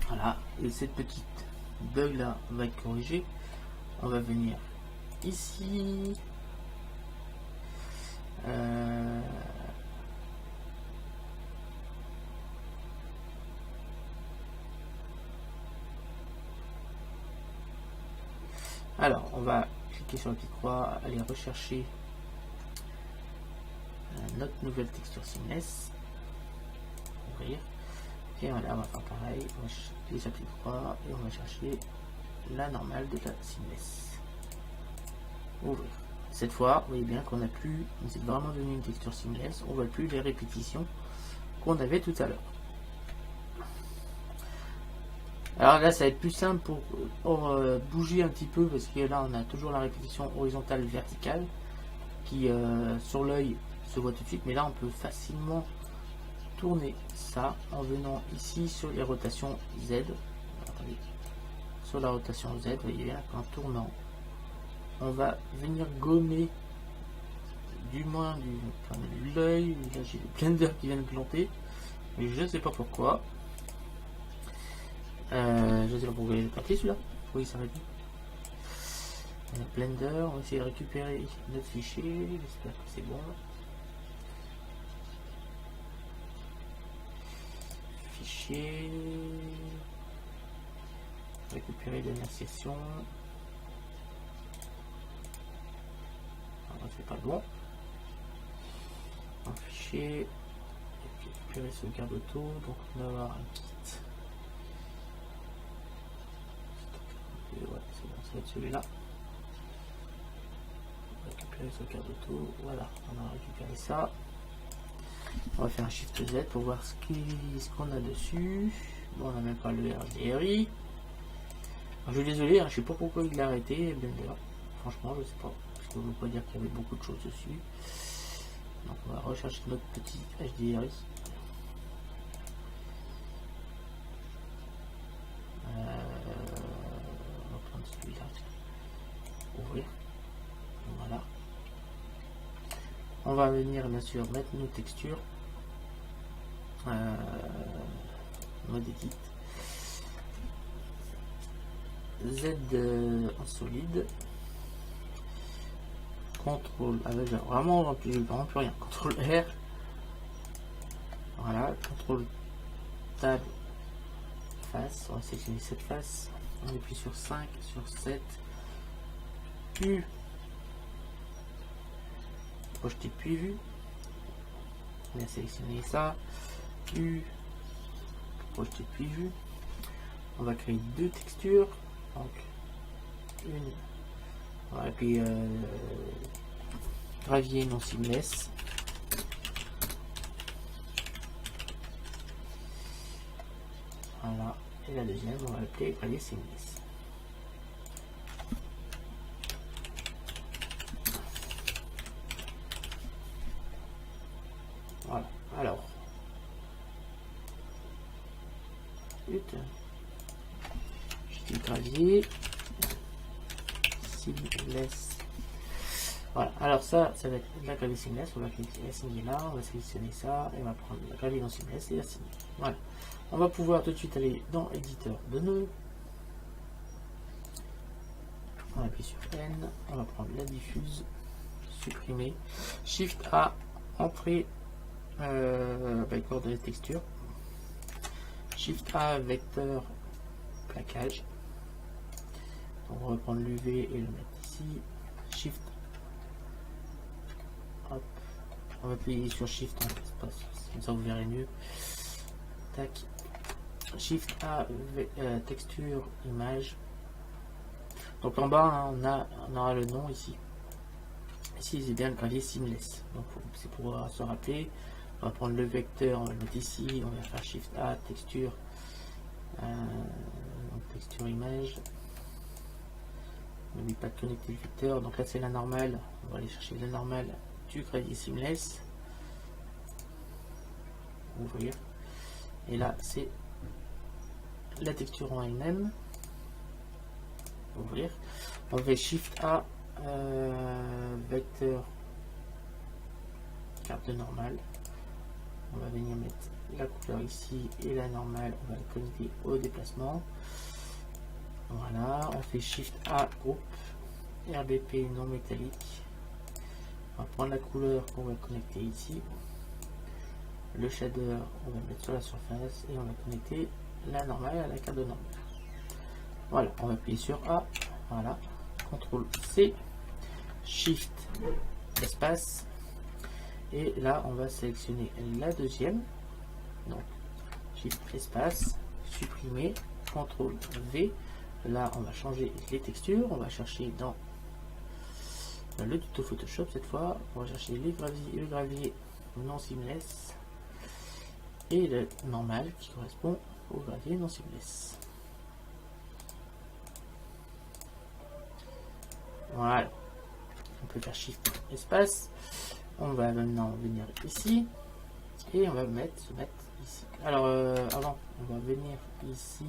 Voilà, et cette petite bug là va être corrigée. On va venir ici. Alors, on va cliquer sur la petite croix, aller rechercher notre nouvelle texture seamless, ouvrir, et voilà, on va faire pareil, on va cliquer sur la petite croix et on va chercher la normale de la seamless, ouvrir. Cette fois, vous voyez bien qu'on n'a plus, c'est vraiment devenu une texture seamless, on ne voit plus les répétitions qu'on avait tout à l'heure. Alors là ça va être plus simple pour bouger un petit peu, parce que là on a toujours la répétition horizontale verticale qui sur l'œil se voit tout de suite, mais là on peut facilement tourner ça en venant ici sur les rotations Z. Attendez. Sur la rotation Z, vous voyez bien qu'en tournant on va venir gommer du moins de l'œil. Là j'ai le Blender qui vient de planter, mais je ne sais pas pourquoi. Je sais pas pourquoi il est parti celui-là. Oui, ça va bien. Blender, on va essayer de récupérer notre fichier. J'espère que c'est bon. Fichier. Récupérer dernière session. Alors, c'est pas bon. Un fichier. Récupérer sauvegarde auto. Donc on va avoir un kit. Ouais, c'est bon, ça va être celui-là. Récupérer sauvegarde auto, voilà, on a récupéré ça. On va faire un Shift Z pour voir ce qu'on a dessus. Bon, on n'a même pas le RDRI. Alors, je suis désolé, hein, je sais pas pourquoi il l'a arrêté, Blender. Franchement, je sais pas. Parce que je ne veux pas dire qu'il y avait beaucoup de choses dessus. Donc on va rechercher notre petit HDRI. On va prendre celui-là. Ouvrir. Voilà. On va venir bien sûr mettre nos textures. Mode edit. Z en solide. CTRL, avec vraiment plus rien. CTRL R. Voilà, CTRL Tab face. On va sélectionner cette face. On appuie sur 5, sur 7. U. Projeter puis vue. On va sélectionner ça. U. Projeter puis vue. On va créer deux textures. Donc, une. Voilà, et puis gravier non seamless. Voilà. Et la deuxième, on va l'appeler gravier seamless. Voilà. Alors. Je dis gravier seamless. Voilà, alors ça va être la gravier seamless. On va cliquer la signer là, on va sélectionner ça et on va prendre la gravier non seamless et la signer. Voilà, on va pouvoir tout de suite aller dans éditeur de nœuds. On va appuyer sur N, on va prendre la diffuse, supprimer, Shift A, entrer coordonnées texture, Shift A, vecteur, plaquage. Donc on va prendre l'UV et le mettre ici. Shift. Hop. On va appuyer sur Shift en espace. Comme ça vous verrez mieux. Tac. Shift A, texture, image. Donc en bas, hein, on aura le nom ici. Ici c'est bien le gravier seamless. Donc c'est pour se rappeler. On va prendre le vecteur, on va le mettre ici. On va faire Shift A, texture. Donc texture image. N'oublie pas de connecter le vecteur. Donc là c'est la normale. On va aller chercher la normale du gravier seamless. Ouvrir. Et là c'est la texture en elle-même. Ouvrir. On fait Shift A, vecteur, carte normale. On va venir mettre la couleur ici et la normale. On va la connecter au déplacement. Voilà, on fait Shift A, groupe, RBP non métallique. On va prendre la couleur qu'on va connecter ici. Le shader, on va le mettre sur la surface et on va connecter la normale à la carte de normale. Voilà, on va appuyer sur A. Voilà, CTRL C, Shift, espace. Et là, on va sélectionner la deuxième. Donc, Shift, espace, supprimer, CTRL V. Là, on va changer les textures. On va chercher dans le tuto Photoshop cette fois. On va chercher le gravier non seamless et le normal qui correspond au gravier non seamless. Voilà. On peut faire Shift espace. On va maintenant venir ici et on va se mettre ici. Alors avant, on va venir ici.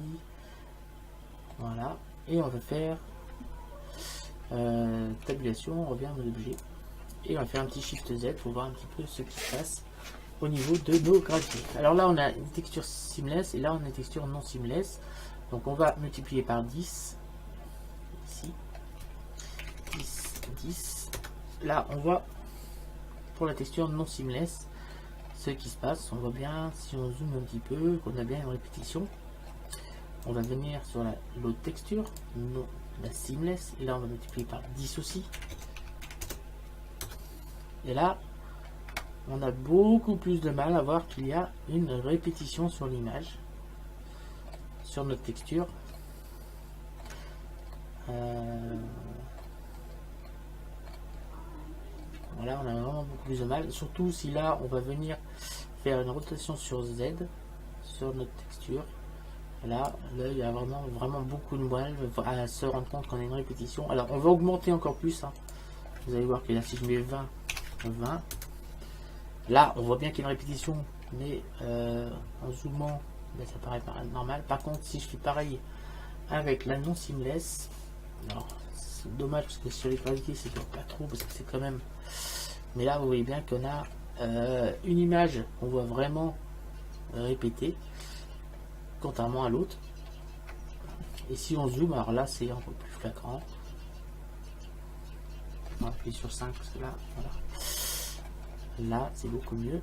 Voilà, et on va faire tabulation, on revient à nos objets et on va faire un petit Shift Z pour voir un petit peu ce qui se passe au niveau de nos graviers. Alors là on a une texture seamless et là on a une texture non seamless, donc on va multiplier par 10 ici, 10. Là on voit pour la texture non seamless ce qui se passe. On voit bien si on zoome un petit peu qu'on a bien une répétition. On va venir sur l'autre texture, non, la seamless, et là on va multiplier par 10 aussi. Et là, on a beaucoup plus de mal à voir qu'il y a une répétition sur l'image, sur notre texture. Voilà, on a vraiment beaucoup plus de mal, surtout si là on va venir faire une rotation sur Z, sur notre texture. Là, il y a vraiment beaucoup de mal à se rendre compte qu'on a une répétition. Alors, on va augmenter encore plus. Hein. Vous allez voir que là, si je mets 20, là, on voit bien qu'il y a une répétition, mais en zoomant, ben, ça paraît normal. Par contre, si je fais pareil avec la non seamless, alors c'est dommage parce que sur les qualités, c'est pas trop, parce que c'est quand même Mais là, vous voyez bien qu'on a une image qu'on voit vraiment répétée, contrairement à l'autre. Et si on zoome, alors là, c'est un peu plus flagrant. On va appuyer sur 5 parce que là, voilà. Là, c'est beaucoup mieux.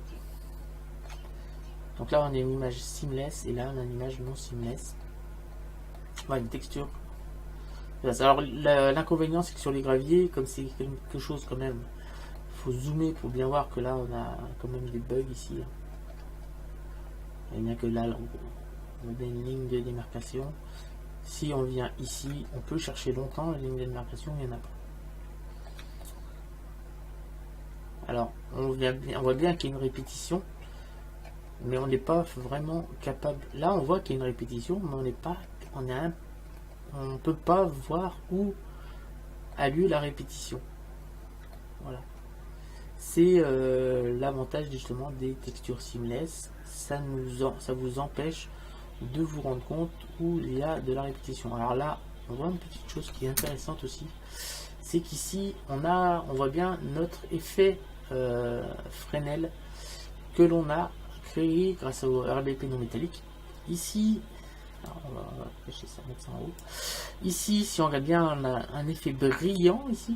Donc là, on a une image seamless et là, on a une image non seamless. Ouais, une texture. Alors, l'inconvénient, c'est que sur les graviers, comme c'est quelque chose quand même, il faut zoomer pour bien voir que là, on a quand même des bugs ici. Il n'y a que là, on a une ligne de démarcation. Si on vient ici, on peut chercher longtemps la ligne de démarcation, il n'y en a pas. Alors, on voit bien qu'il y a une répétition, mais on n'est pas vraiment capable. Là, on voit qu'il y a une répétition, mais on ne peut pas voir où a lieu la répétition. Voilà. C'est l'avantage justement des textures seamless. Ça vous empêche de vous rendre compte où il y a de la répétition. Alors là, on voit une petite chose qui est intéressante aussi, c'est qu'ici on voit bien notre effet Fresnel que l'on a créé grâce au RBP non métallique. Ici, alors on va pêcher ça, mettre ça en haut. Ici, si on regarde bien, on a un effet brillant ici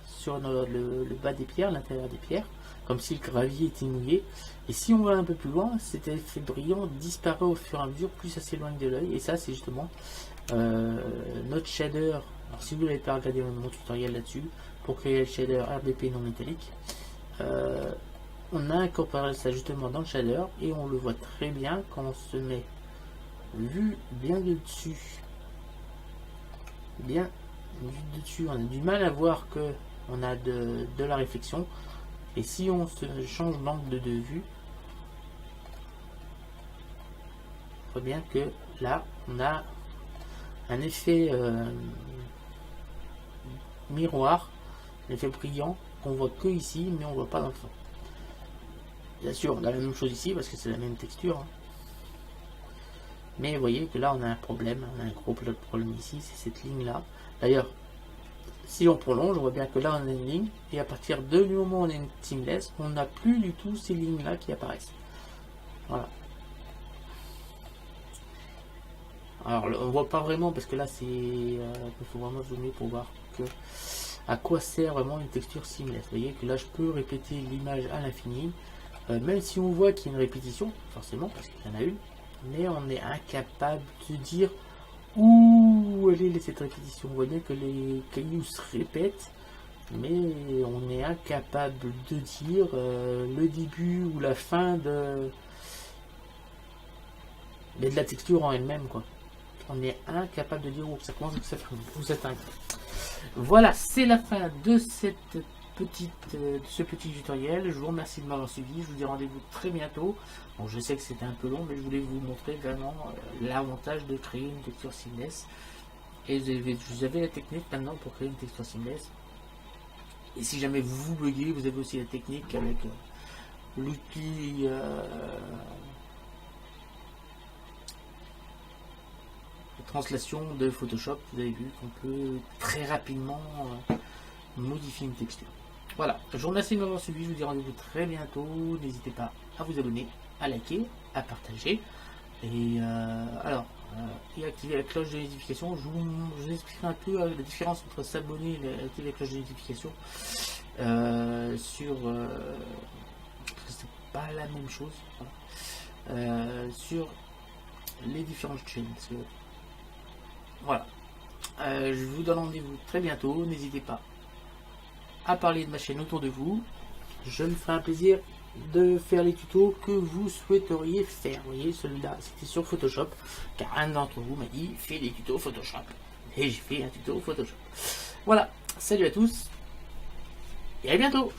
sur le bas des pierres, l'intérieur des pierres, comme si le gravier était mouillé. Et si on va un peu plus loin, cet effet brillant disparaît au fur et à mesure, plus ça s'éloigne de l'œil. Et ça, c'est justement notre shader. Alors, si vous n'avez pas regardé mon tutoriel là-dessus, pour créer le shader RBP non métallique, on a incorporé ça justement dans le shader et on le voit très bien quand on se met vu bien de dessus. Bien vu de dessus, on a du mal à voir que on a de la réflexion. Et si on se change l'angle de vue, on voit bien que là on a un effet miroir, un effet brillant qu'on voit que ici, mais on voit pas dans le fond. Bien sûr, on a la même chose ici parce que c'est la même texture. Hein. Mais vous voyez que là on a un problème, on a un gros problème ici, c'est cette ligne là. D'ailleurs, si on prolonge, on voit bien que là on a une ligne, et à partir du moment où on a une seamless, on n'a plus du tout ces lignes là qui apparaissent. Voilà. Alors on voit pas vraiment parce que là c'est il faut vraiment zoomer pour voir que à quoi sert vraiment une texture seamless. Vous voyez que là je peux répéter l'image à l'infini, même si on voit qu'il y a une répétition, forcément parce qu'il y en a une, mais on est incapable de dire où elle est cette répétition. Vous voyez que les cailloux se répètent, mais on est incapable de dire le début ou la fin de la texture en elle-même, quoi. On est incapable de dire où ça commence, où ça finit. Vous êtes incapable. Voilà, c'est la fin de ce petit tutoriel. Je vous remercie de m'avoir suivi. Je vous dis rendez-vous très bientôt. Bon, je sais que c'était un peu long, mais je voulais vous montrer vraiment l'avantage de créer une texture seamless. Et vous avez la technique maintenant pour créer une texture seamless. Et si jamais vous buguez, vous avez aussi la technique avec l'outil translation de Photoshop. Vous avez vu qu'on peut très rapidement modifier une texture. Voilà, je vous remercie de m'avoir suivi. Je vous dis rendez-vous très bientôt. N'hésitez pas à vous abonner, à liker, à partager et et activer la cloche de notification. Je vous expliquerai un peu la différence entre s'abonner et activer la cloche de notification c'est pas la même chose, voilà. Sur les différentes chaînes. Voilà. Je vous donne rendez-vous très bientôt. N'hésitez pas à parler de ma chaîne autour de vous. Je me ferai un plaisir de faire les tutos que vous souhaiteriez faire. Vous voyez, celui-là, c'était sur Photoshop, car un d'entre vous m'a dit fais des tutos Photoshop. Et j'ai fait un tuto Photoshop. Voilà, salut à tous et à bientôt.